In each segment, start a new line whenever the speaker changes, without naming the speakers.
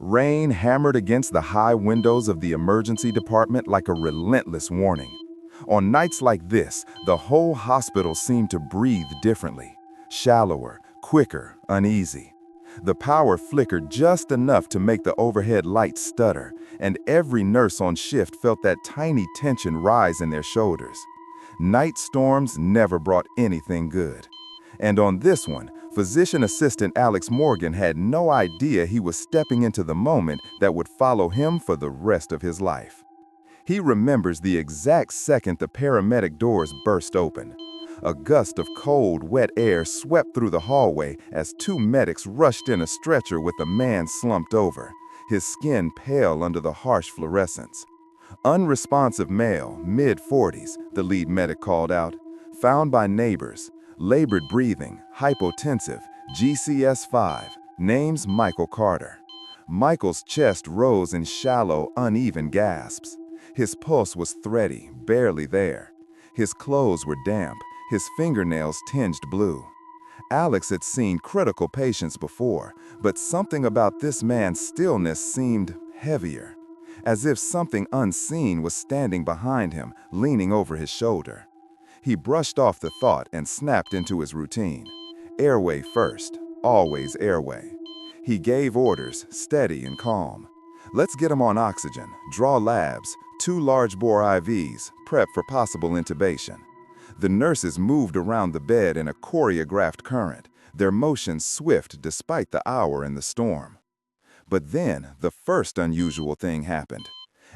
Rain hammered against the high windows of the emergency department like a relentless warning. On nights like this, the whole hospital seemed to breathe differently, shallower, quicker, uneasy. The power flickered just enough to make the overhead lights stutter, and every nurse on shift felt that tiny tension rise in their shoulders. Night storms never brought anything good. And on this one, physician assistant Alex Morgan had no idea he was stepping into the moment that would follow him for the rest of his life. He remembers the exact second the paramedic doors burst open. A gust of cold, wet air swept through the hallway as two medics rushed in a stretcher with a man slumped over, his skin pale under the harsh fluorescence. Unresponsive male, mid-40s, the lead medic called out, found by neighbors, labored breathing, hypotensive, GCS-5, names Michael Carter. Michael's chest rose in shallow, uneven gasps. His pulse was thready, barely there. His clothes were damp, his fingernails tinged blue. Alex had seen critical patients before, but something about this man's stillness seemed heavier, as if something unseen was standing behind him, leaning over his shoulder. He brushed off the thought and snapped into his routine. Airway first, always airway. He gave orders, steady and calm. Let's get him on oxygen, draw labs, 2 large-bore IVs, prep for possible intubation. The nurses moved around the bed in a choreographed current, their motions swift despite the hour and the storm. But then, the first unusual thing happened.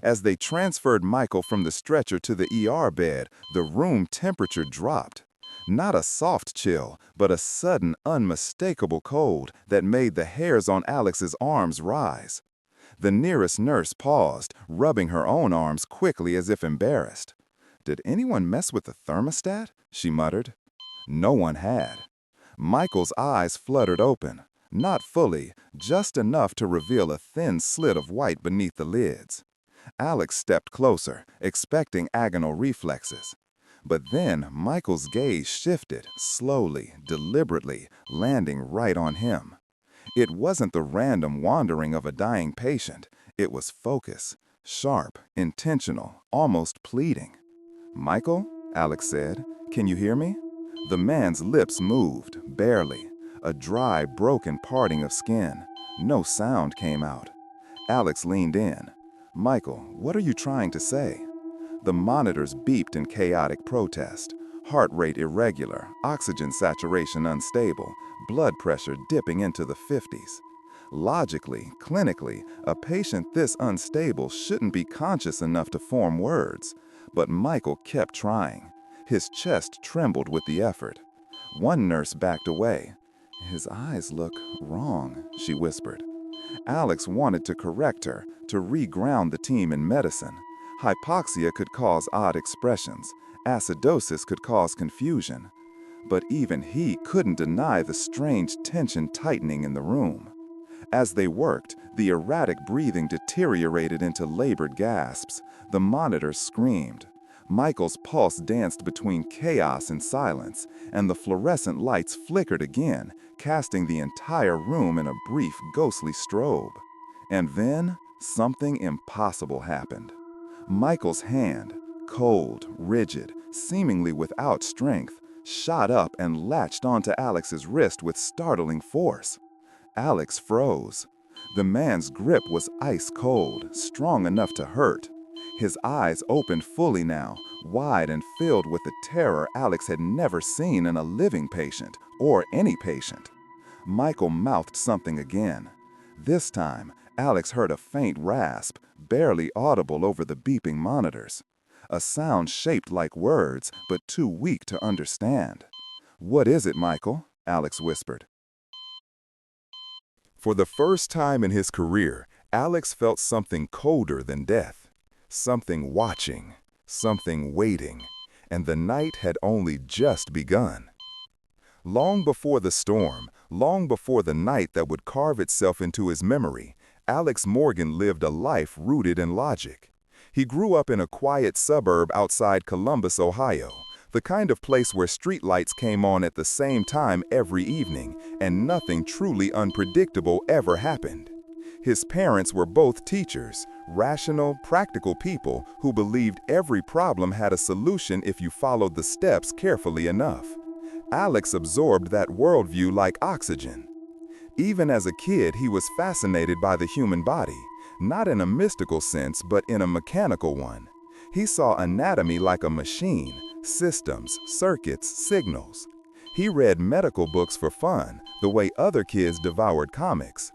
As they transferred Michael from the stretcher to the ER bed, the room temperature dropped. Not a soft chill, but a sudden, unmistakable cold that made the hairs on Alex's arms rise. The nearest nurse paused, rubbing her own arms quickly as if embarrassed. "Did anyone mess with the thermostat?" she muttered. No one had. Michael's eyes fluttered open, not fully, just enough to reveal a thin slit of white beneath the lids. Alex stepped closer, expecting agonal reflexes. But then Michael's gaze shifted, slowly, deliberately, landing right on him. It wasn't the random wandering of a dying patient. It was focus, sharp, intentional, almost pleading. "Michael," Alex said, "can you hear me?" The man's lips moved, barely. A dry, broken parting of skin. No sound came out. Alex leaned in. "Michael, what are you trying to say?" The monitors beeped in chaotic protest. Heart rate irregular, oxygen saturation unstable, blood pressure dipping into the 50s. Logically, clinically, a patient this unstable shouldn't be conscious enough to form words. But Michael kept trying. His chest trembled with the effort. One nurse backed away. "His eyes look wrong," she whispered. Alex wanted to correct her, to reground the team in medicine. Hypoxia could cause odd expressions. Acidosis could cause confusion. But even he couldn't deny the strange tension tightening in the room. As they worked, the erratic breathing deteriorated into labored gasps. The monitors screamed. Michael's pulse danced between chaos and silence, and the fluorescent lights flickered again, casting the entire room in a brief, ghostly strobe. And then, something impossible happened. Michael's hand, cold, rigid, seemingly without strength, shot up and latched onto Alex's wrist with startling force. Alex froze. The man's grip was ice cold, strong enough to hurt. His eyes opened fully now, wide and filled with the terror Alex had never seen in a living patient, or any patient. Michael mouthed something again. This time, Alex heard a faint rasp, barely audible over the beeping monitors. A sound shaped like words, but too weak to understand. "What is it, Michael?" Alex whispered. For the first time in his career, Alex felt something colder than death. Something watching, something waiting, and the night had only just begun. Long before the storm, long before the night that would carve itself into his memory, Alex Morgan lived a life rooted in logic. He grew up in a quiet suburb outside Columbus, Ohio, the kind of place where streetlights came on at the same time every evening, and nothing truly unpredictable ever happened. His parents were both teachers, rational, practical people who believed every problem had a solution if you followed the steps carefully enough. Alex absorbed that worldview like oxygen. Even as a kid, he was fascinated by the human body, not in a mystical sense, but in a mechanical one. He saw anatomy like a machine, systems, circuits, signals. He read medical books for fun, the way other kids devoured comics.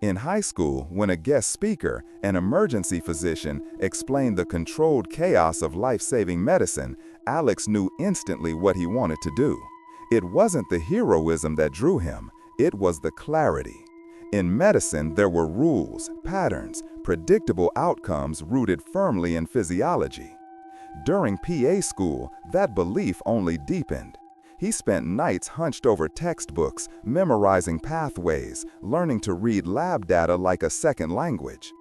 In high school, when a guest speaker, an emergency physician, explained the controlled chaos of life-saving medicine, Alex knew instantly what he wanted to do. It wasn't the heroism that drew him, it was the clarity. In medicine, there were rules, patterns, predictable outcomes rooted firmly in physiology. During PA school, that belief only deepened. He spent nights hunched over textbooks, memorizing pathways, learning to read lab data like a second language.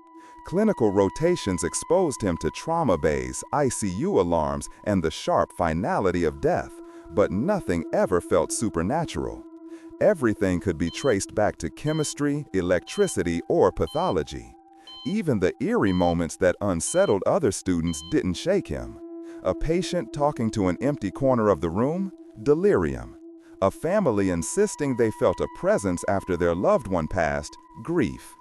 Clinical rotations exposed him to trauma bays, ICU alarms, and the sharp finality of death, but nothing ever felt supernatural. Everything could be traced back to chemistry, electricity, or pathology. Even the eerie moments that unsettled other students didn't shake him. A patient talking to an empty corner of the room? Delirium. A family insisting they felt a presence after their loved one passed? Grief.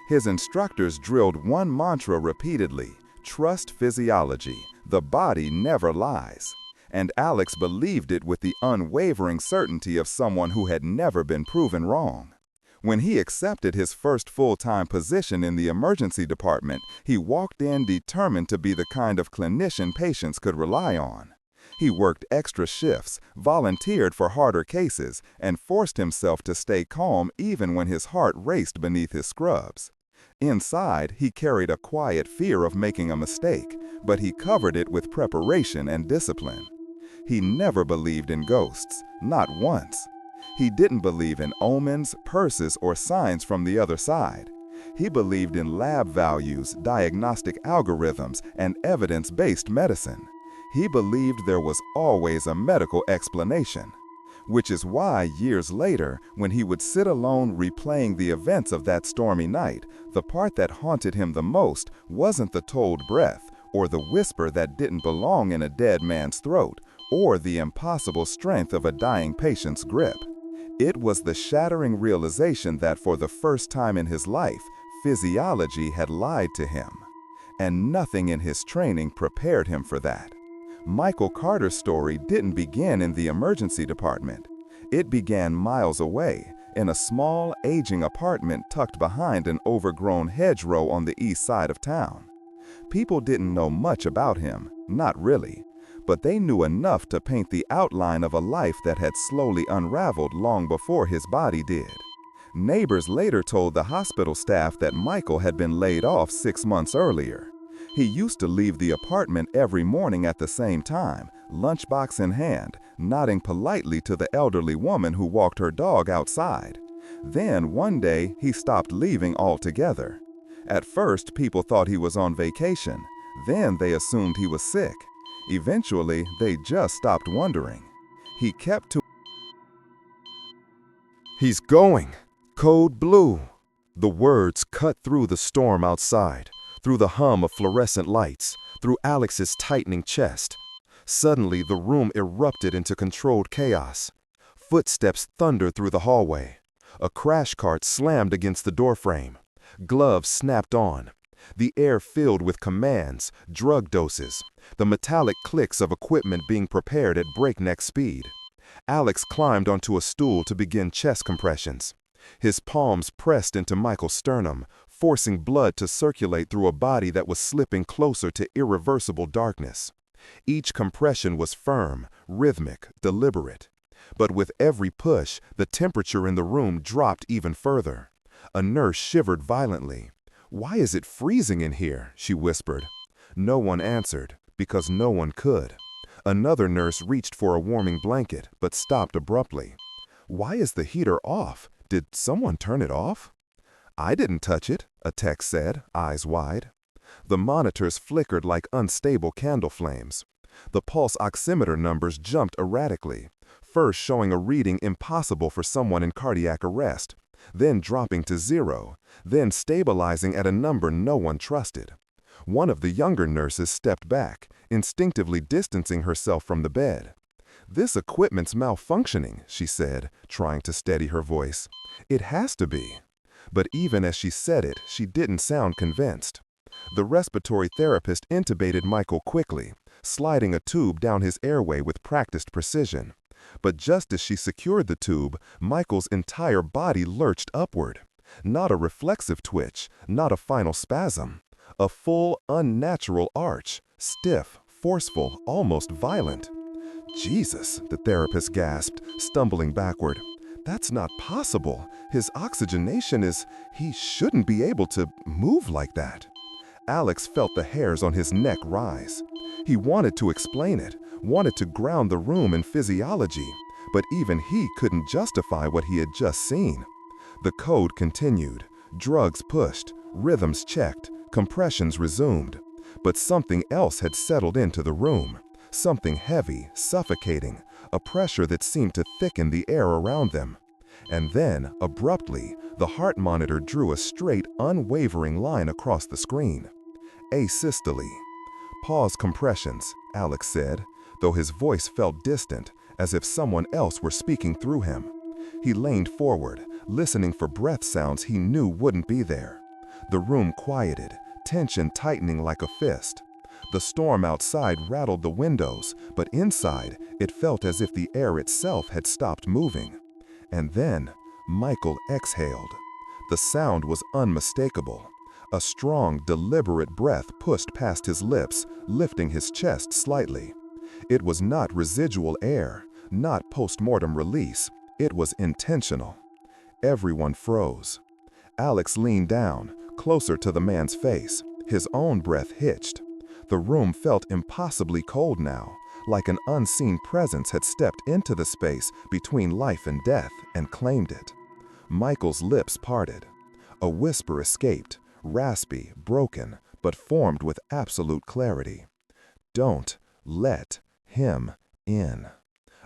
His instructors drilled one mantra repeatedly: trust physiology. The body never lies. And Alex believed it with the unwavering certainty of someone who had never been proven wrong. When he accepted his first full-time position in the emergency department, he walked in determined to be the kind of clinician patients could rely on. He worked extra shifts, volunteered for harder cases, and forced himself to stay calm even when his heart raced beneath his scrubs. Inside, he carried a quiet fear of making a mistake, but he covered it with preparation and discipline. He never believed in ghosts, not once. He didn't believe in omens, curses, or signs from the other side. He believed in lab values, diagnostic algorithms, and evidence-based medicine. He believed there was always a medical explanation. Which is why, years later, when he would sit alone replaying the events of that stormy night, the part that haunted him the most wasn't the told breath, or the whisper that didn't belong in a dead man's throat, or the impossible strength of a dying patient's grip. It was the shattering realization that for the first time in his life, physiology had lied to him. And nothing in his training prepared him for that. Michael Carter's story didn't begin in the emergency department. It began miles away, in a small, aging apartment tucked behind an overgrown hedgerow on the east side of town. People didn't know much about him, not really, but they knew enough to paint the outline of a life that had slowly unraveled long before his body did. Neighbors later told the hospital staff that Michael had been laid off 6 months earlier. He used to leave the apartment every morning at the same time, lunchbox in hand, nodding politely to the elderly woman who walked her dog outside. Then, one day, he stopped leaving altogether. At first, people thought he was on vacation. Then they assumed he was sick. Eventually, they just stopped wondering. He kept to...
He's going. Code blue. The words cut through the storm outside, through the hum of fluorescent lights, through Alex's tightening chest. Suddenly, the room erupted into controlled chaos. Footsteps thundered through the hallway. A crash cart slammed against the doorframe. Gloves snapped on. The air filled with commands, drug doses, the metallic clicks of equipment being prepared at breakneck speed. Alex climbed onto a stool to begin chest compressions. His palms pressed into Michael's sternum, forcing blood to circulate through a body that was slipping closer to irreversible darkness. Each compression was firm, rhythmic, deliberate. But with every push, the temperature in the room dropped even further. A nurse shivered violently. "Why is it freezing in here?" she whispered. No one answered, because no one could. Another nurse reached for a warming blanket, but stopped abruptly. "Why is the heater off? Did someone turn it off?" "I didn't touch it," a tech said, eyes wide. The monitors flickered like unstable candle flames. The pulse oximeter numbers jumped erratically, first showing a reading impossible for someone in cardiac arrest, then dropping to 0, then stabilizing at a number no one trusted. One of the younger nurses stepped back, instinctively distancing herself from the bed. "This equipment's malfunctioning," she said, trying to steady her voice. "It has to be." But even as she said it, she didn't sound convinced. The respiratory therapist intubated Michael quickly, sliding a tube down his airway with practiced precision. But just as she secured the tube, Michael's entire body lurched upward. Not a reflexive twitch, not a final spasm. A full, unnatural arch, stiff, forceful, almost violent. "Jesus," the therapist gasped, stumbling backward. "That's not possible. His oxygenation is... He shouldn't be able to move like that." Alex felt the hairs on his neck rise. He wanted to explain it, wanted to ground the room in physiology, but even he couldn't justify what he had just seen. The code continued, drugs pushed, rhythms checked, compressions resumed. But something else had settled into the room, something heavy, suffocating, a pressure that seemed to thicken the air around them. And then, abruptly, the heart monitor drew a straight, unwavering line across the screen. Asystole. "Pause compressions," Alex said, though his voice felt distant, as if someone else were speaking through him. He leaned forward, listening for breath sounds he knew wouldn't be there. The room quieted, tension tightening like a fist. The storm outside rattled the windows, but inside, it felt as if the air itself had stopped moving. And then, Michael exhaled. The sound was unmistakable. A strong, deliberate breath pushed past his lips, lifting his chest slightly. It was not residual air, not post-mortem release. It was intentional. Everyone froze. Alex leaned down, closer to the man's face. His own breath hitched. The room felt impossibly cold now, like an unseen presence had stepped into the space between life and death and claimed it. Michael's lips parted. A whisper escaped, raspy, broken, but formed with absolute clarity. "Don't let him in."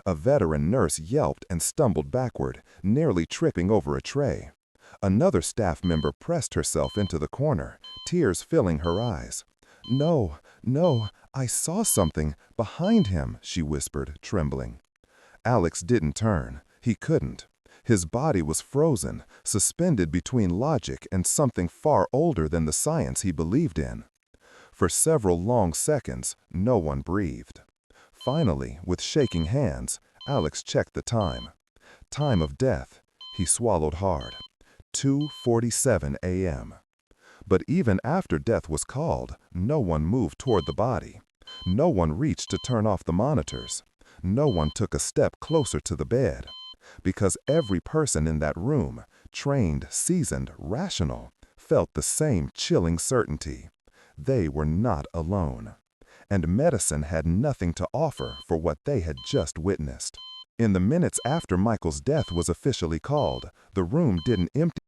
A veteran nurse yelped and stumbled backward, nearly tripping over a tray. Another staff member pressed herself into the corner, tears filling her eyes. "No, no, I saw something behind him," she whispered, trembling. Alex didn't turn. He couldn't. His body was frozen, suspended between logic and something far older than the science he believed in. For several long seconds, no one breathed. Finally, with shaking hands, Alex checked the time. Time of death. He swallowed hard. 2:47 a.m. But even after death was called, no one moved toward the body. No one reached to turn off the monitors. No one took a step closer to the bed. Because every person in that room, trained, seasoned, rational, felt the same chilling certainty. They were not alone. And medicine had nothing to offer for what they had just witnessed. In the minutes after Michael's death was officially called, the room didn't empty.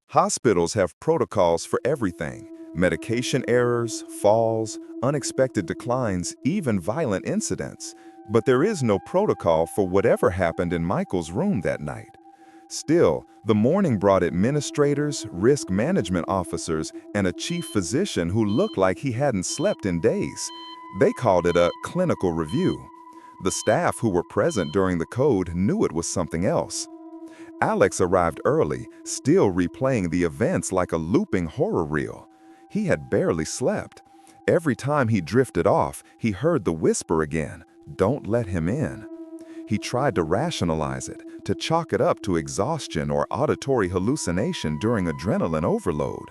Hospitals have protocols for everything: medication errors, falls, unexpected declines, even violent incidents. But there is no protocol for whatever happened in Michael's room that night. Still, the morning brought administrators, risk management officers, and a chief physician who looked like he hadn't slept in days. They called it a clinical review. The staff who were present during the code knew it was something else. Alex arrived early, still replaying the events like a looping horror reel. He had barely slept. Every time he drifted off, he heard the whisper again, "Don't let him in." He tried to rationalize it, to chalk it up to exhaustion or auditory hallucination during adrenaline overload,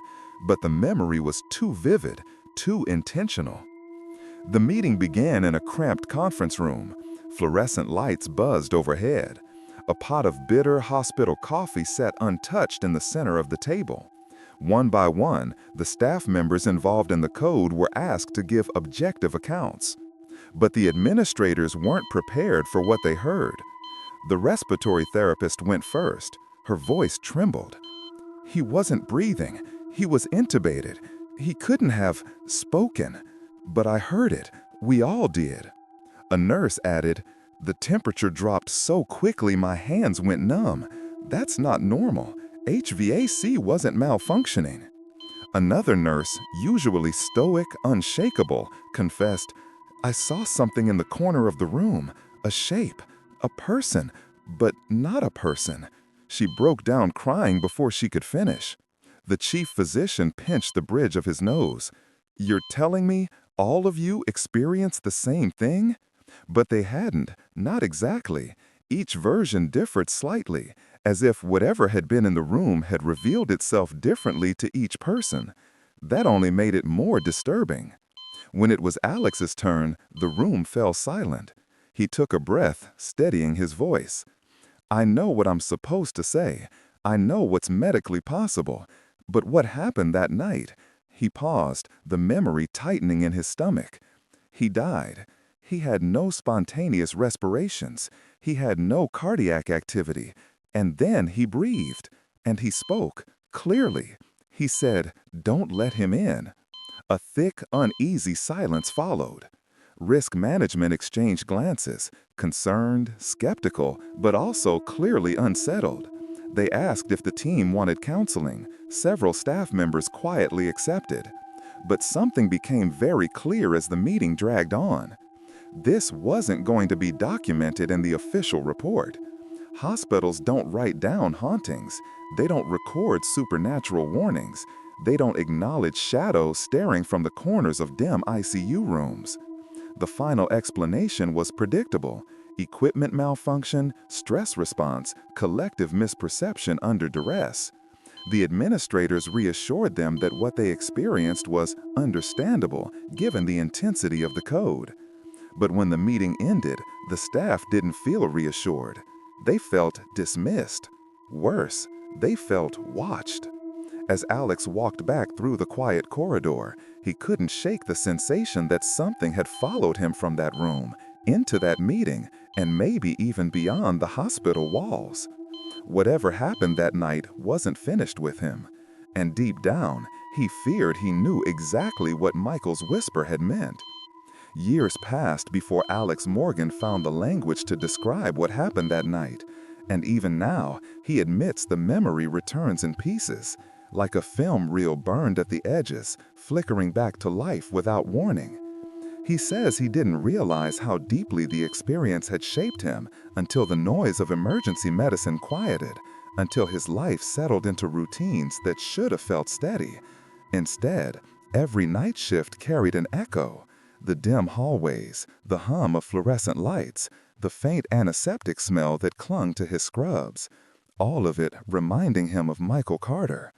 but the memory was too vivid, too intentional. The meeting began in a cramped conference room. Fluorescent lights buzzed overhead. A pot of bitter hospital coffee sat untouched in the center of the table. One by one, the staff members involved in the code were asked to give objective accounts. But the administrators weren't prepared for what they heard. The respiratory therapist went first. Her voice trembled. "He wasn't breathing. He was intubated. He couldn't have spoken. But I heard it. We all did." A nurse added, The temperature dropped so quickly my hands went numb. That's not normal. HVAC wasn't malfunctioning. Another nurse, usually stoic, unshakable, confessed, "I saw something in the corner of the room, a shape, a person, but not a person." She broke down crying before she could finish. The chief physician pinched the bridge of his nose. "You're telling me all of you experienced the same thing?" But they hadn't, not exactly. Each version differed slightly, as if whatever had been in the room had revealed itself differently to each person. That only made it more disturbing. When it was Alex's turn, the room fell silent. He took a breath, steadying his voice. "I know what I'm supposed to say. I know what's medically possible. But what happened that night?" He paused, the memory tightening in his stomach. "He died. He had no spontaneous respirations. He had no cardiac activity. And then he breathed. And he spoke, clearly. He said, 'Don't let him in.'" A thick, uneasy silence followed. Risk management exchanged glances, concerned, skeptical, but also clearly unsettled. They asked if the team wanted counseling. Several staff members quietly accepted. But something became very clear as the meeting dragged on. This wasn't going to be documented in the official report. Hospitals don't write down hauntings. They don't record supernatural warnings. They don't acknowledge shadows staring from the corners of dim ICU rooms. The final explanation was predictable: equipment malfunction, stress response, collective misperception under duress. The administrators reassured them that what they experienced was understandable given the intensity of the code. But when the meeting ended, the staff didn't feel reassured. They felt dismissed. Worse, they felt watched. As Alex walked back through the quiet corridor, he couldn't shake the sensation that something had followed him from that room, into that meeting, and maybe even beyond the hospital walls. Whatever happened that night wasn't finished with him. And deep down, he feared he knew exactly what Michael's whisper had meant. Years passed before Alex Morgan found the language to describe what happened that night. And even now, he admits the memory returns in pieces, like a film reel burned at the edges, flickering back to life without warning. He says he didn't realize how deeply the experience had shaped him until the noise of emergency medicine quieted, until his life settled into routines that should have felt steady. Instead, every night shift carried an echo. The dim hallways, the hum of fluorescent lights, the faint antiseptic smell that clung to his scrubs, all of it reminding him of Michael Carter.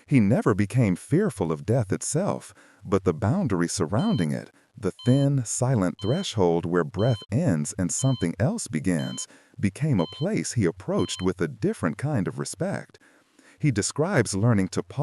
He never became fearful of death itself, but the boundary surrounding it, the thin, silent threshold where breath ends and something else begins, became a place he approached with a different kind of respect. He describes learning to pause